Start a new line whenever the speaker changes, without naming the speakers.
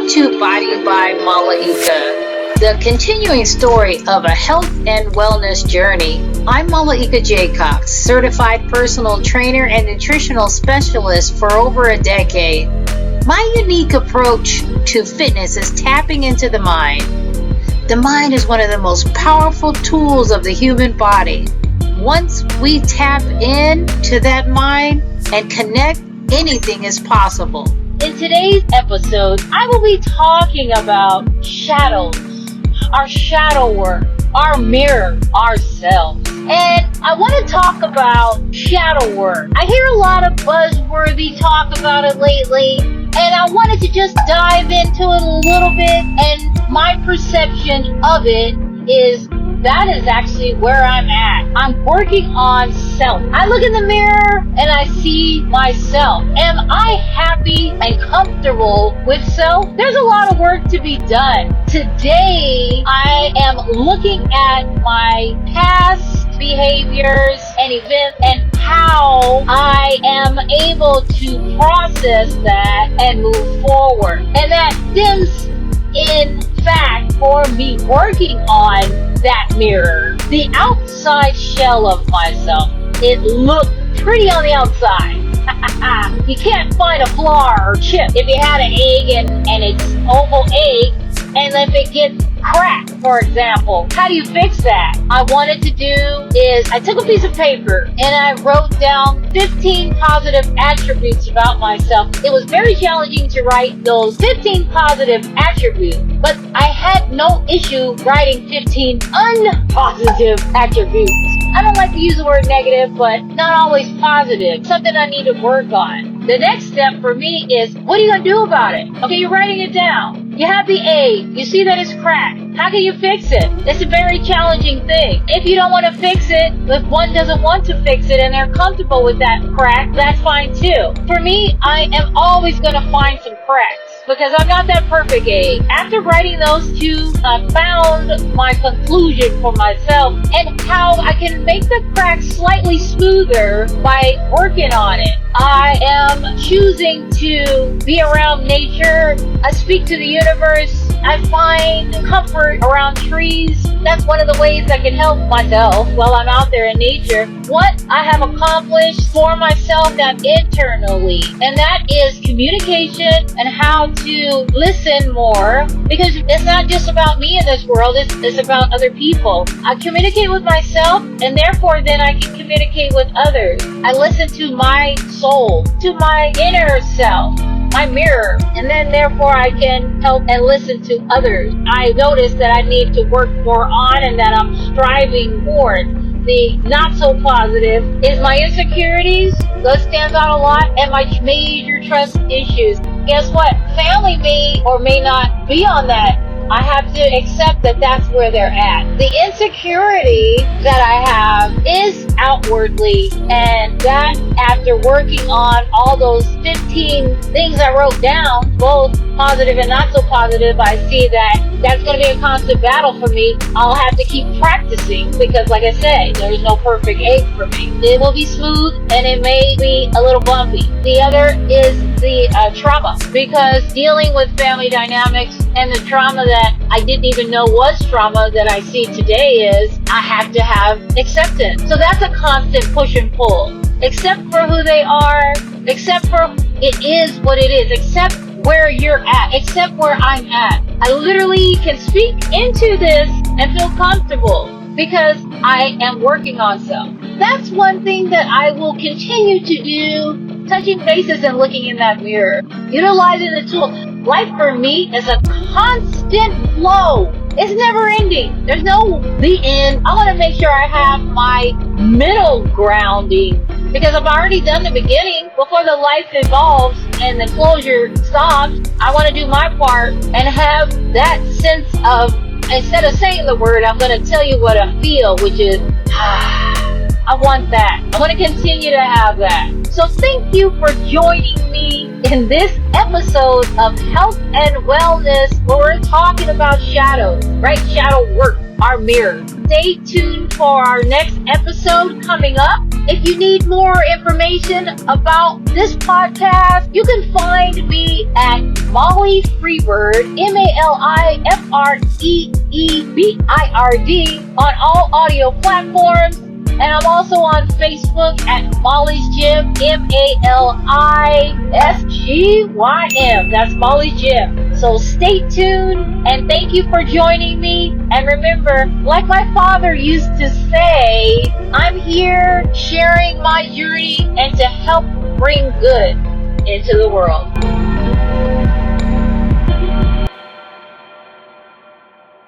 Welcome to Body by Malaika, the continuing story of a health and wellness journey. I'm Malaika J. certified personal trainer and nutritional specialist for over a decade. My unique approach to fitness is tapping into the mind. The mind is one of the most powerful tools of the human body. Once we tap into that mind and connect, anything is possible. In today's episode, I will be talking about shadows, our shadow work, our mirror, ourselves. And I want to talk about shadow work. I hear a lot of buzzworthy talk about it lately, and I wanted to just dive into it a little bit. And my perception of it is that is actually where I'm at. I'm working on self. I look in the mirror and I see myself. Am I happy and comfortable with self? There's a lot of work to be done. Today, I am looking at my past behaviors and events and how I am able to process that and move forward. And that stems in fact for me working on that mirror, the outside shell of myself. It looked pretty on the outside. You can't find a flaw or chip. If you had an egg and it's oval egg, and if it gets cracked, for example, how do you fix that? I wanted to do is I took a piece of paper and I wrote down 15 positive attributes about myself. It was very challenging to write those 15 positive attributes, but I had no issue writing 15 unpositive attributes. I don't like to use the word negative, but not always positive. Something I need to work on. The next step for me is, what are you going to do about it? Okay, you're writing it down. You have the A. You see that it's cracked. How can you fix it? It's a very challenging thing. If you don't want to fix it, if one doesn't want to fix it and they're comfortable with that crack, that's fine too. For me, I am always going to find some cracks, because I'm not that perfect egg. After writing those two, I found my conclusion for myself and how I can make the cracks slightly smoother by working on it. I am choosing to be around nature. I speak to the universe. I find comfort around trees. That's one of the ways I can help myself while I'm out there in nature. What I have accomplished for myself that internally, and that is communication and how to listen more, because it's not just about me in this world, it's about other people. I communicate with myself, and therefore then I can communicate with others. I listen to my soul, to my inner self, my mirror, and then therefore I can help and listen to others. I notice that I need to work more on and that I'm striving towards. The not so positive is my insecurities. Those stands out a lot, and my major trust issues. Guess what? Family may or may not be on that. I have to accept that that's where they're at. The insecurity that I have is outwardly, and that after working on all those 15 things I wrote down, both positive and not so positive, I see that that's going to be a constant battle for me. I'll have to keep practicing because, like I said, there's no perfect egg for me. It will be smooth and it may be a little bumpy. The other is the trauma, because dealing with family dynamics and the trauma that I didn't even know was trauma that I see today is I have to have acceptance. So that's a constant push and pull. Accept for who they are, accept for it is what it is, accept where you're at, accept where I'm at. I literally can speak into this and feel comfortable because I am working on self. That's one thing that I will continue to do, touching bases and looking in that mirror, utilizing the tool. Life for me is a constant flow. It's never ending. There's no the end. I want to make sure I have my middle grounding, because I've already done the beginning before the life evolves and the closure stops. I want to do my part and have that sense of, instead of saying the word, I'm going to tell you what I feel, which is, I want that. I want to continue to have that. So thank you for joining me in this episode of Health and Wellness, where we're talking about shadows, right? Shadow work, our mirror. Stay tuned for our next episode coming up. If you need more information about this podcast, you can find me at Molly Freebird, MALIFREEBIRD, on all audio platforms. And I'm also on Facebook at Molly's Gym, MALISGYM. That's Molly's Gym. So stay tuned and thank you for joining me. And remember, like my father used to say, I'm here sharing my journey and to help bring good into the world.